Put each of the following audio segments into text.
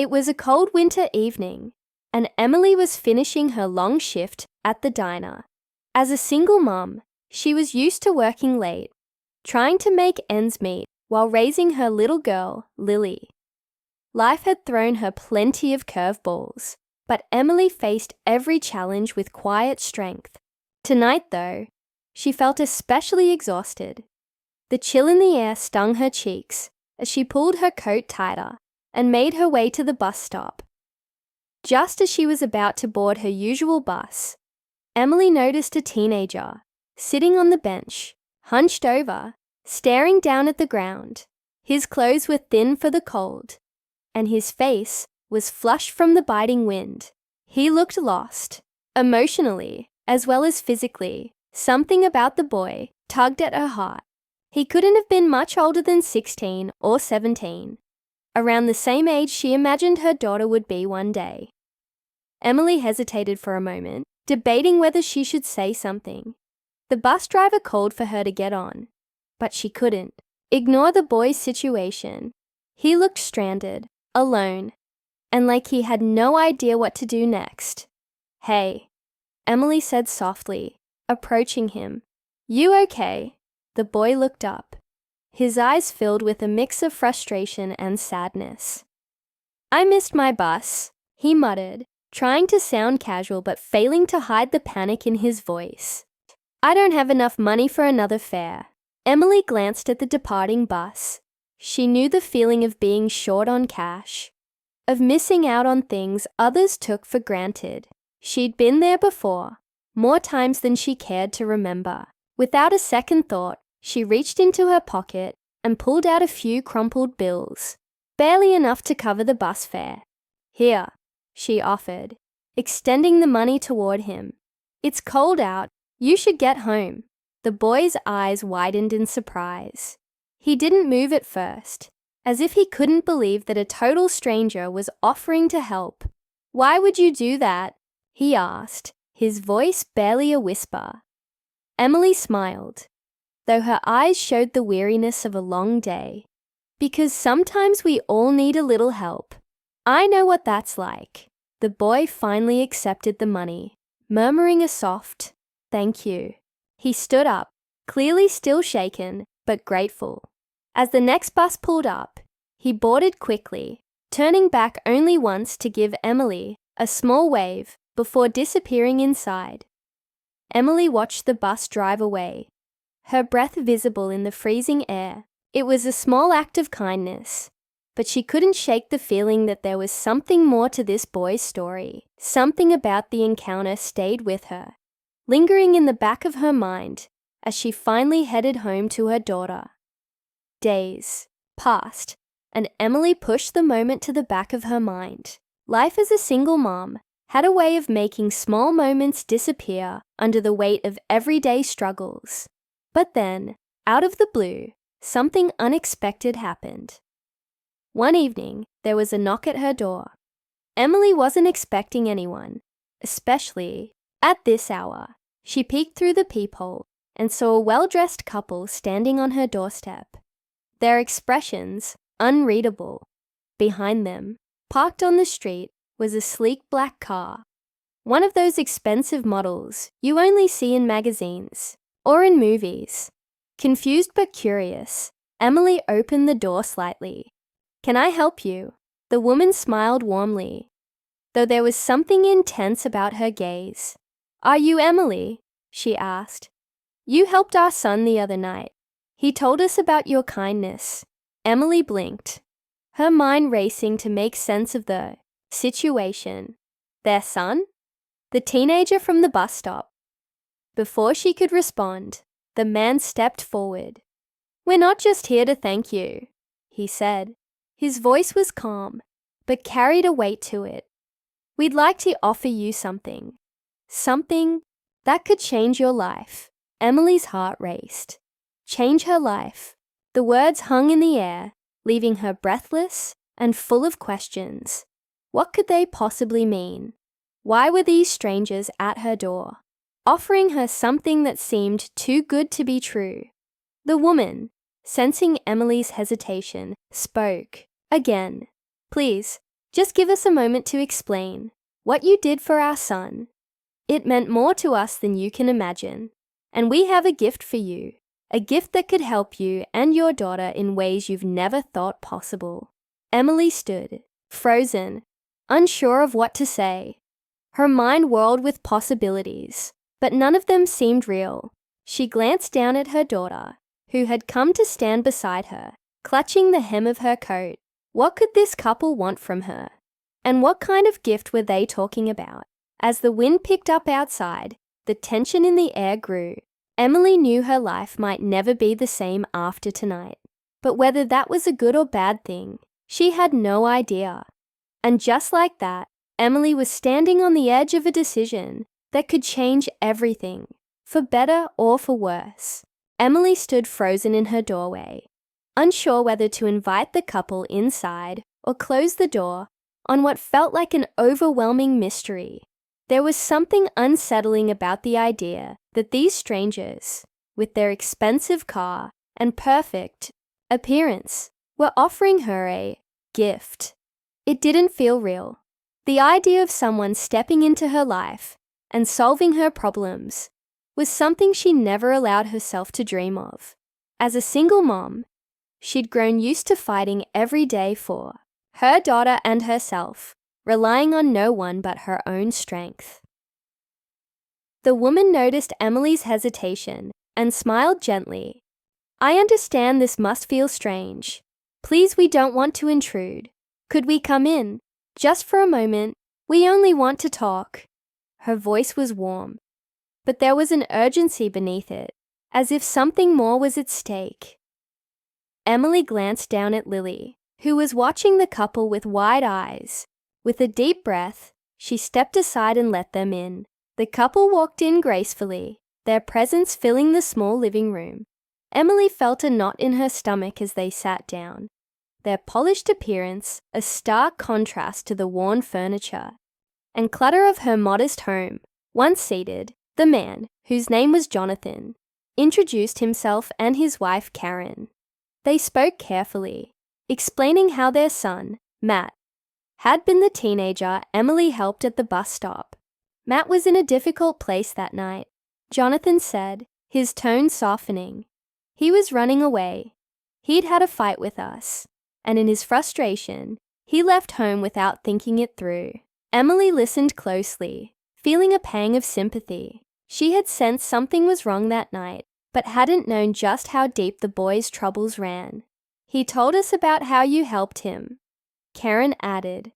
It was a cold winter evening, and Emily was finishing her long shift at the diner. As a single mom, she was used to working late, trying to make ends meet while raising her little girl, Lily. Life had thrown her plenty of curveballs, but Emily faced every challenge with quiet strength. Tonight, though, she felt especially exhausted. The chill in the air stung her cheeks as she pulled her coat tighter and made her way to the bus stop. Just as she was about to board her usual bus, Emily noticed a teenager sitting on the bench, hunched over, staring down at the ground. His clothes were thin for the cold, and his face was flushed from the biting wind. He looked lost, emotionally as well as physically. Something about the boy tugged at her heart. He couldn't have been much older than 16 or 17, around the same age she imagined her daughter would be one day. Emily hesitated for a moment, debating whether she should say something. The bus driver called for her to get on, but she couldn't ignore the boy's situation. He looked stranded, alone, and like he had no idea what to do next. "Hey," Emily said softly, approaching him. "You okay?" The boy looked up, his eyes filled with a mix of frustration and sadness. "I missed my bus," he muttered, trying to sound casual but failing to hide the panic in his voice. "I don't have enough money for another fare." Emily glanced at the departing bus. She knew the feeling of being short on cash, of missing out on things others took for granted. She'd been there before, more times than she cared to remember. Without a second thought, she reached into her pocket and pulled out a few crumpled bills, barely enough to cover the bus fare. "Here," she offered, extending the money toward him. "It's cold out. You should get home." The boy's eyes widened in surprise. He didn't move at first, as if he couldn't believe that a total stranger was offering to help. "Why would you do that?" he asked, his voice barely a whisper. Emily smiled, though her eyes showed the weariness of a long day. "Because sometimes we all need a little help. I know what that's like." The boy finally accepted the money, murmuring a soft, "Thank you." He stood up, clearly still shaken, but grateful. As the next bus pulled up, he boarded quickly, turning back only once to give Emily a small wave before disappearing inside. Emily watched the bus drive away, her breath visible in the freezing air. It was a small act of kindness, but she couldn't shake the feeling that there was something more to this boy's story. Something about the encounter stayed with her, lingering in the back of her mind as she finally headed home to her daughter. Days passed, and Emily pushed the moment to the back of her mind. Life as a single mom had a way of making small moments disappear under the weight of everyday struggles. But then, out of the blue, something unexpected happened. One evening, there was a knock at her door. Emily wasn't expecting anyone, especially at this hour. She peeked through the peephole and saw a well-dressed couple standing on her doorstep, their expressions unreadable. Behind them, parked on the street, was a sleek black car, one of those expensive models you only see in magazines or in movies. Confused but curious, Emily opened the door slightly. "Can I help you?" The woman smiled warmly, though there was something intense about her gaze. "Are you Emily?" she asked. "You helped our son the other night. He told us about your kindness." Emily blinked, her mind racing to make sense of the situation. Their son? The teenager from the bus stop. Before she could respond, the man stepped forward. "We're not just here to thank you," he said. His voice was calm, but carried a weight to it. "We'd like to offer you something. Something that could change your life." Emily's heart raced. Change her life. The words hung in the air, leaving her breathless and full of questions. What could they possibly mean? Why were these strangers at her door, offering her something that seemed too good to be true? The woman, sensing Emily's hesitation, spoke again. "Please, Just give us a moment to explain what you did for our son. It meant more to us than you can imagine. And we have a gift for you, a gift that could help you and your daughter in ways you've never thought possible." Emily stood, frozen, unsure of what to say. Her mind whirled with possibilities, but none of them seemed real. She glanced down at her daughter, who had come to stand beside her, clutching the hem of her coat. What could this couple want from her? And what kind of gift were they talking about? As the wind picked up outside, the tension in the air grew. Emily knew her life might never be the same after tonight. But whether that was a good or bad thing, she had no idea. And just like that, Emily was standing on the edge of a decision that could change everything, for better or for worse. Emily stood frozen in her doorway, unsure whether to invite the couple inside or close the door on what felt like an overwhelming mystery. There was something unsettling about the idea that these strangers, with their expensive car and perfect appearance, were offering her a gift. It didn't feel real. The idea of someone stepping into her life and solving her problems was something she never allowed herself to dream of. As a single mom, she'd grown used to fighting every day for her daughter and herself, relying on no one but her own strength. The woman noticed Emily's hesitation and smiled gently. "I understand this must feel strange. Please, we don't want to intrude. Could we come in? Just for a moment. We only want to talk." Her voice was warm, but there was an urgency beneath it, as if something more was at stake. Emily glanced down at Lily, who was watching the couple with wide eyes. With a deep breath, she stepped aside and let them in. The couple walked in gracefully, their presence filling the small living room. Emily felt a knot in her stomach as they sat down, their polished appearance a stark contrast to the worn furniture and clutter of her modest home. Once seated, the man, whose name was Jonathan, introduced himself and his wife Karen. They spoke carefully, explaining how their son, Matt, had been the teenager Emily helped at the bus stop. Matt was in a difficult place that night, Jonathan said, his tone softening. He was running away. He'd had a fight with us, and in his frustration, he left home without thinking it through. Emily listened closely, feeling a pang of sympathy. She had sensed something was wrong that night, but hadn't known just how deep the boy's troubles ran. "He told us about how you helped him," Karen added,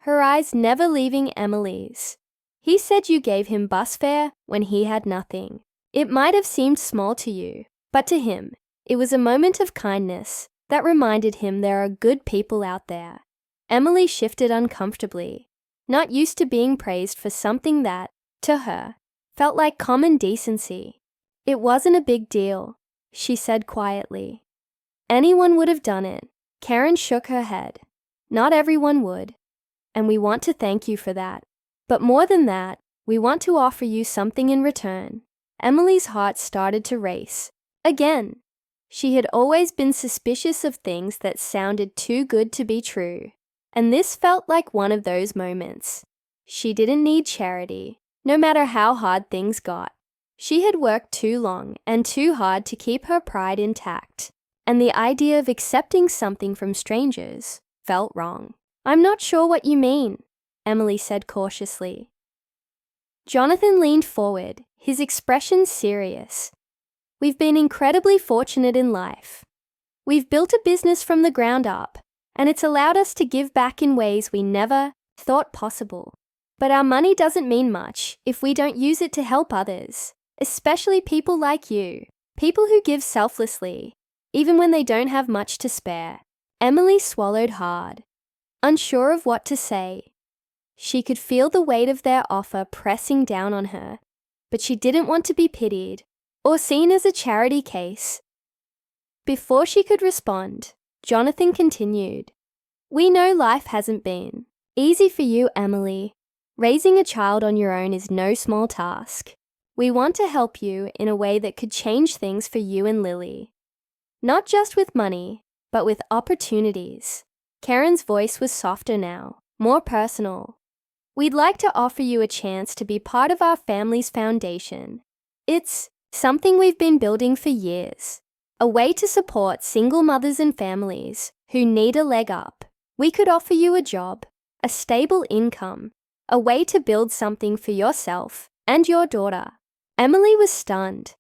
her eyes never leaving Emily's. "He said you gave him bus fare when he had nothing. It might have seemed small to you, but to him, it was a moment of kindness that reminded him there are good people out there." Emily shifted uncomfortably, not used to being praised for something that, to her, felt like common decency. "It wasn't a big deal," she said quietly. "Anyone would have done it." Karen shook her head. "Not everyone would, and we want to thank you for that. But more than that, we want to offer you something in return." Emily's heart started to race. Again, she had always been suspicious of things that sounded too good to be true, and this felt like one of those moments. She didn't need charity, no matter how hard things got. She had worked too long and too hard to keep her pride intact, and the idea of accepting something from strangers felt wrong. "I'm not sure what you mean," Emily said cautiously. Jonathan leaned forward, his expression serious. "We've been incredibly fortunate in life. We've built a business from the ground up, and it's allowed us to give back in ways we never thought possible. But our money doesn't mean much if we don't use it to help others, especially people like you, people who give selflessly, even when they don't have much to spare." Emily swallowed hard, unsure of what to say. She could feel the weight of their offer pressing down on her, but she didn't want to be pitied or seen as a charity case. Before she could respond, Jonathan continued, "We know life hasn't been easy for you, Emily. Raising a child on your own is no small task. We want to help you in a way that could change things for you and Lily. Not just with money, but with opportunities." Karen's voice was softer now, more personal. We'd like to offer you a chance to be part of our family's foundation. It's something we've been building for years, a way to support single mothers and families who need a leg up. We could offer you a job, a stable income, a way to build something for yourself and your daughter. Emily was stunned.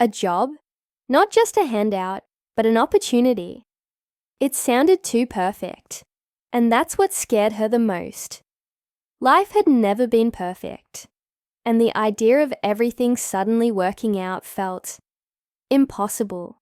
A job? Not just a handout, but an opportunity. It sounded too perfect, and that's what scared her the most. Life had never been perfect, and the idea of everything suddenly working out felt impossible.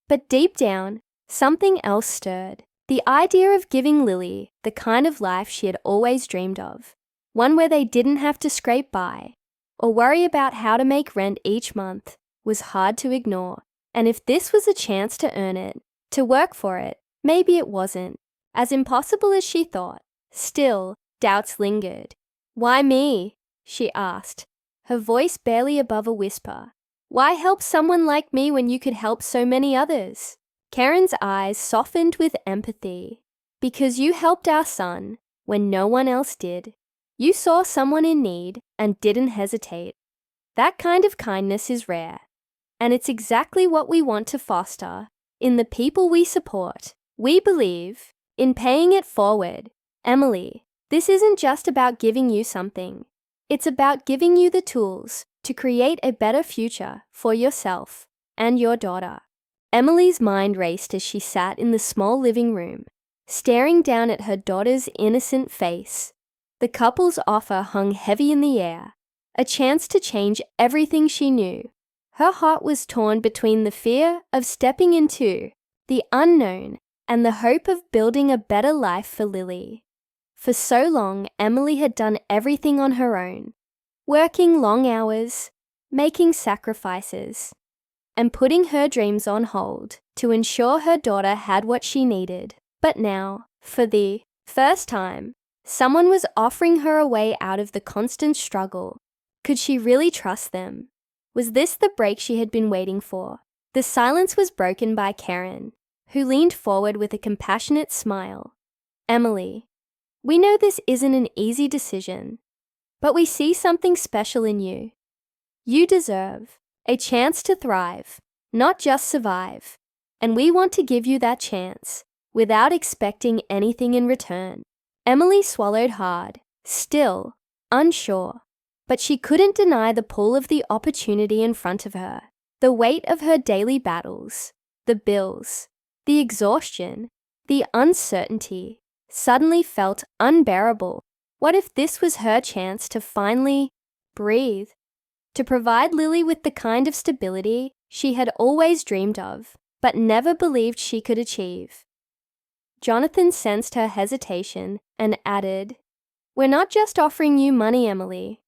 But deep down, something else stirred. The idea of giving Lily the kind of life she had always dreamed of, one where they didn't have to scrape by or worry about how to make rent each month, was hard to ignore. And if this was a chance to earn it, to work for it, maybe it wasn't as impossible as she thought. Still, doubts lingered. "Why me?" she asked, her voice barely above a whisper. "Why help someone like me when you could help so many others?" Karen's eyes softened with empathy. "Because you helped our son when no one else did. You saw someone in need and didn't hesitate. That kind of kindness is rare, and it's exactly what we want to foster in the people we support. We believe in paying it forward." Emily, this isn't just about giving you something. It's about giving you the tools to create a better future for yourself and your daughter. Emily's mind raced as she sat in the small living room, staring down at her daughter's innocent face. The couple's offer hung heavy in the air, a chance to change everything she knew. Her heart was torn between the fear of stepping into the unknown and the hope of building a better life for Lily. For so long, Emily had done everything on her own, working long hours, making sacrifices, and putting her dreams on hold to ensure her daughter had what she needed. But now, for the first time, someone was offering her a way out of the constant struggle. Could she really trust them? Was this the break she had been waiting for? The silence was broken by Karen, who leaned forward with a compassionate smile. "Emily, we know this isn't an easy decision, but we see something special in you. You deserve a chance to thrive, not just survive, and we want to give you that chance without expecting anything in return." Emily swallowed hard, still unsure, but she couldn't deny the pull of the opportunity in front of her. The weight of her daily battles, the bills, the exhaustion, the uncertainty suddenly felt unbearable. What if this was her chance to finally breathe? To provide Lily with the kind of stability she had always dreamed of, but never believed she could achieve. Jonathan sensed her hesitation and added, "We're not just offering you money, Emily.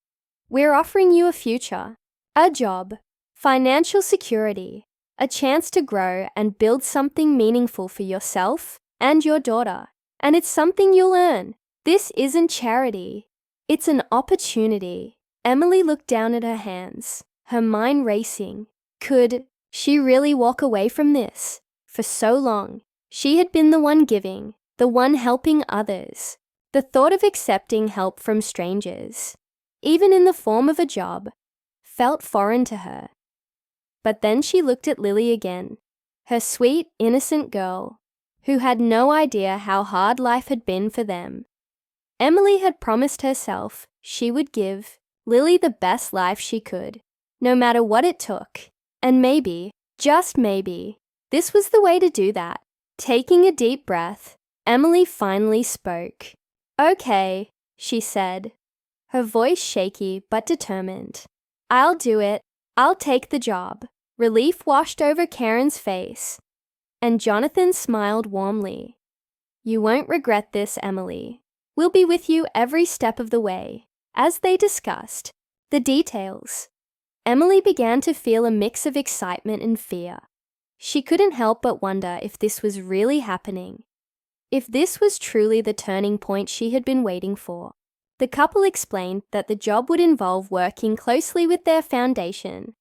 We're offering you a future, a job, financial security, a chance to grow and build something meaningful for yourself and your daughter. And it's something you'll earn. This isn't charity. It's an opportunity." Emily looked down at her hands, her mind racing. Could she really walk away from this? For so long, she had been the one giving, the one helping others. The thought of accepting help from strangers, even in the form of a job, felt foreign to her. But then she looked at Lily again, her sweet, innocent girl, who had no idea how hard life had been for them. Emily had promised herself she would give Lily the best life she could, no matter what it took. And maybe, just maybe, this was the way to do that. Taking a deep breath, Emily finally spoke. "Okay," she said, her voice shaky but determined. "I'll do it. I'll take the job." Relief washed over Karen's face, and Jonathan smiled warmly. "You won't regret this, Emily. We'll be with you every step of the way." As they discussed the details, Emily began to feel a mix of excitement and fear. She couldn't help but wonder if this was really happening, if this was truly the turning point she had been waiting for. The couple explained that the job would involve working closely with their foundation,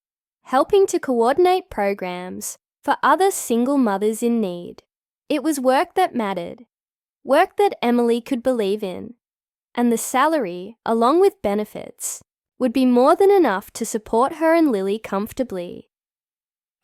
helping to coordinate programs for other single mothers in need. It was work that mattered, work that Emily could believe in, and the salary, along with benefits, would be more than enough to support her and Lily comfortably.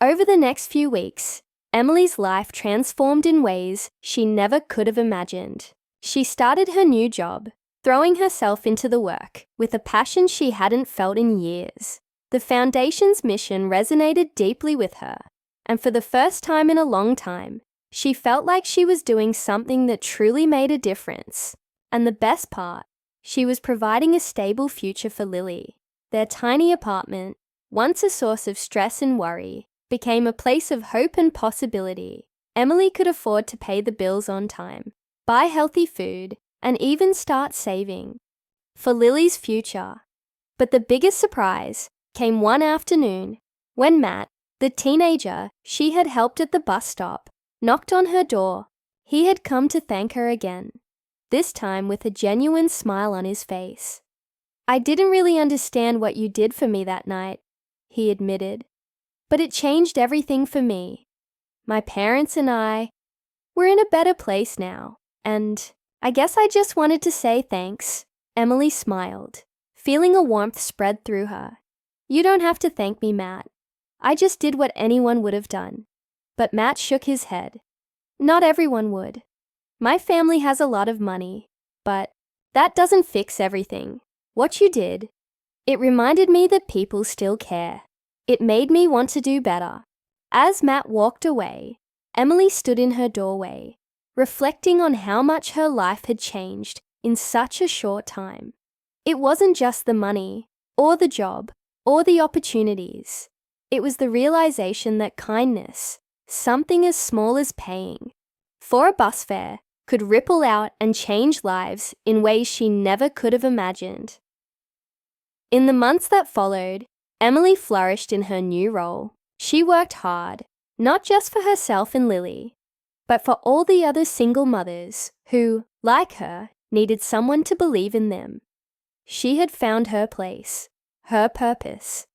Over the next few weeks, Emily's life transformed in ways she never could have imagined. She started her new job, throwing herself into the work with a passion she hadn't felt in years. The Foundation's mission resonated deeply with her, and for the first time in a long time, she felt like she was doing something that truly made a difference. And the best part, she was providing a stable future for Lily. Their tiny apartment, once a source of stress and worry, became a place of hope and possibility. Emily could afford to pay the bills on time, buy healthy food, and even start saving for Lily's future. But the biggest surprise came one afternoon when Matt, the teenager she had helped at the bus stop, knocked on her door. He had come to thank her again, this time with a genuine smile on his face. "I didn't really understand what you did for me that night," he admitted, "but it changed everything for me. My parents and we're in a better place now, and I guess I just wanted to say thanks." Emily smiled, feeling a warmth spread through her. "You don't have to thank me, Matt. I just did what anyone would have done." But Matt shook his head. "Not everyone would. My family has a lot of money, but that doesn't fix everything. What you did, it reminded me that people still care. It made me want to do better." As Matt walked away, Emily stood in her doorway, reflecting on how much her life had changed in such a short time. It wasn't just the money, or the job, or the opportunities. It was the realization that kindness, something as small as paying for a bus fare, could ripple out and change lives in ways she never could have imagined. In the months that followed, Emily flourished in her new role. She worked hard, not just for herself and Lily, but for all the other single mothers who, like her, needed someone to believe in them. She had found her place, her purpose.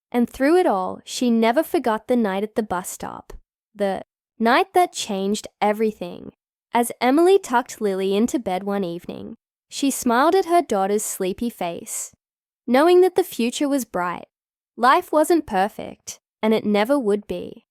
And through it all, she never forgot the night at the bus stop, the night that changed everything. As Emily tucked Lily into bed one evening, she smiled at her daughter's sleepy face, knowing that the future was bright. Life wasn't perfect, and it never would be.